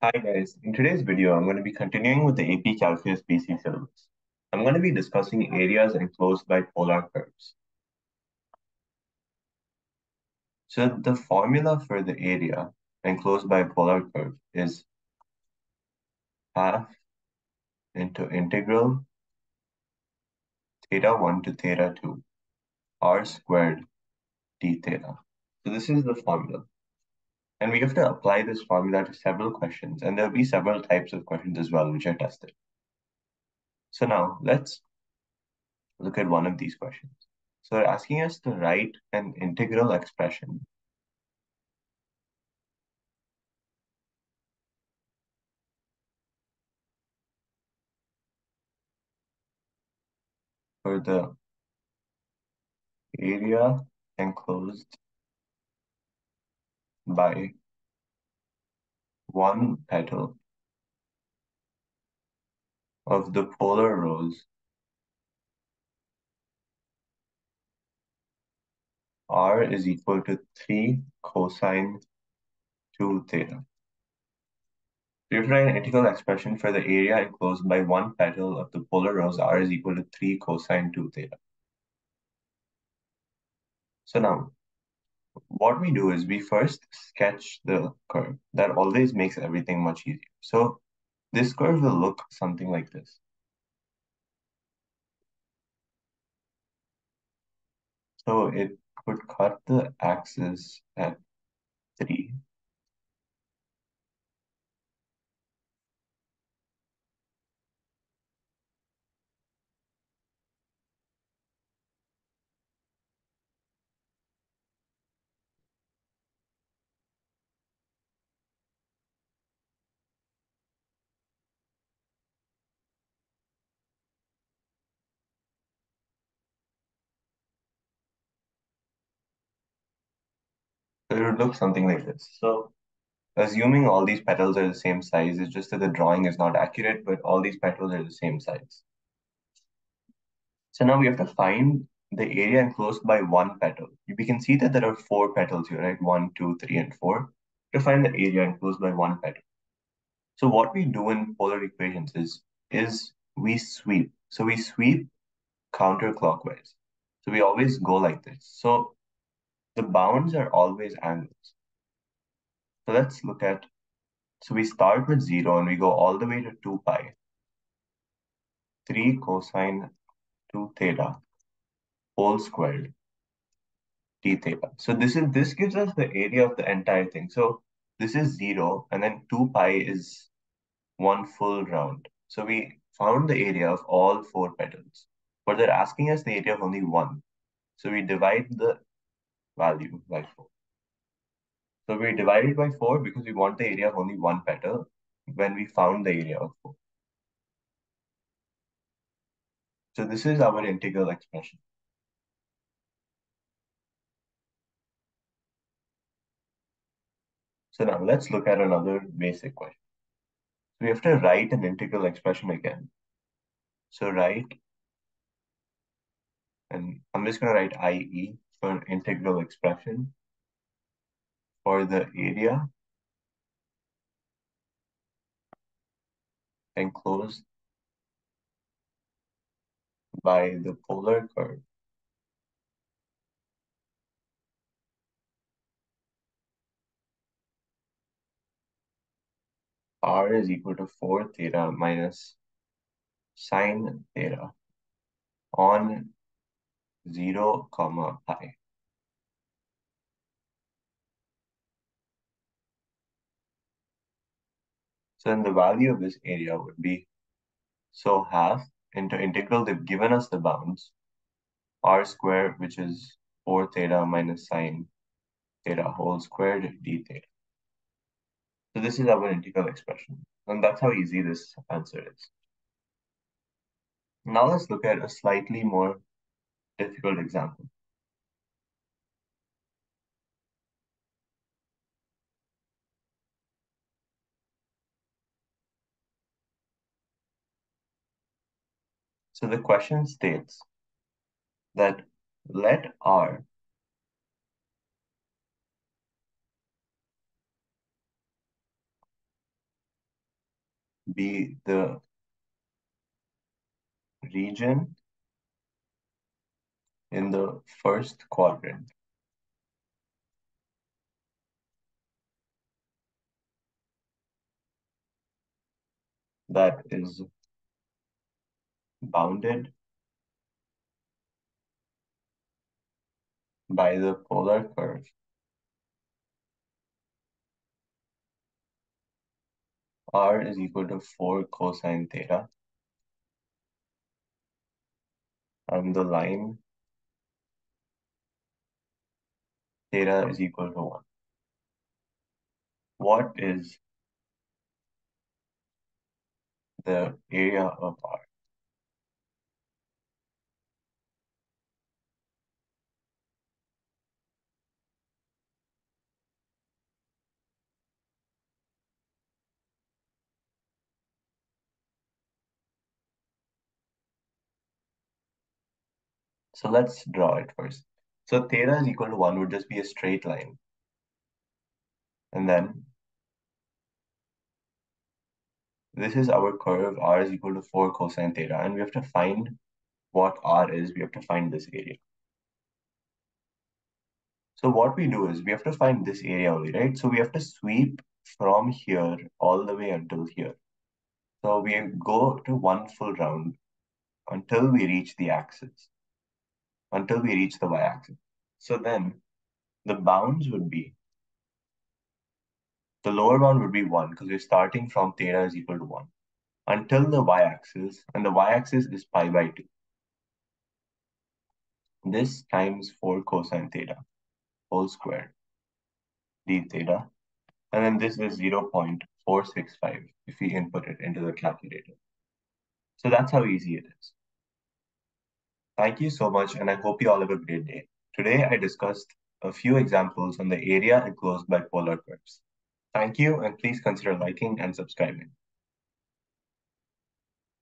Hi guys, in today's video I'm going to be continuing with the AP Calculus BC syllabus. I'm going to be discussing areas enclosed by polar curves. So the formula for the area enclosed by a polar curve is half into integral theta 1 to theta 2 r squared d theta. So this is the formula. And we have to apply this formula to several questions, and there'll be several types of questions as well which are tested. So now let's look at one of these questions. So they're asking us to write an integral expression for the area enclosed by one petal of the polar rose r is equal to 3 cosine 2 theta. So you have to write an integral expression for the area enclosed by one petal of the polar rose r is equal to 3 cosine 2 theta. So now, what we do is we first sketch the curve. That always makes everything much easier. So this curve will look something like this. So it would cut the axis at 3. So it would look something like this. So assuming all these petals are the same size, it's just that the drawing is not accurate, but all these petals are the same size. So now we have to find the area enclosed by one petal. We can see that there are 4 petals here, right? 1, 2, 3, and 4. To find the area enclosed by one petal. So what we do in polar equations is we sweep. So we sweep counterclockwise. So we always go like this. So the bounds are always angles. So let's look at, so we start with 0 and we go all the way to 2 pi. 3 cosine 2 theta whole squared d theta. So this gives us the area of the entire thing. So this is 0 and then 2 pi is one full round. So we found the area of all 4 petals. But they're asking us the area of only one. So we divide the value by 4. So we divide it by 4 because we want the area of only one petal when we found the area of 4. So this is our integral expression. So now let's look at another basic question. So we have to write an integral expression again. So write, and I'm just going to write IE for integral expression for the area enclosed by the polar curve r is equal to 4 theta minus sine theta on 0 comma pi. So then the value of this area would be, so half into integral, they've given us the bounds, r squared, which is 4 theta minus sine theta whole squared d theta. So this is our integral expression. And that's how easy this answer is. Now let's look at a slightly more difficult example. So the question states that let R be the region in the first quadrant that is bounded by the polar curve r is equal to 4 cosine theta, and the line theta is equal to 1. What is the area of R? So let's draw it first. So theta is equal to 1 would just be a straight line. And then this is our curve, r is equal to 4 cosine theta. And we have to find what r is. We have to find this area. So what we do is we have to find this area only, right? So we have to sweep from here all the way until here. So we go to one full round until we reach the axis, until we reach the y-axis. So then the bounds would be, the lower bound would be 1 because we're starting from theta is equal to 1 until the y-axis, and the y-axis is pi by 2. This times 4 cosine theta whole square d theta. And then this is 0.465 if we input it into the calculator. So that's how easy it is. Thank you so much, and I hope you all have a great day. Today, I discussed a few examples on the area enclosed by polar curves. Thank you, and please consider liking and subscribing.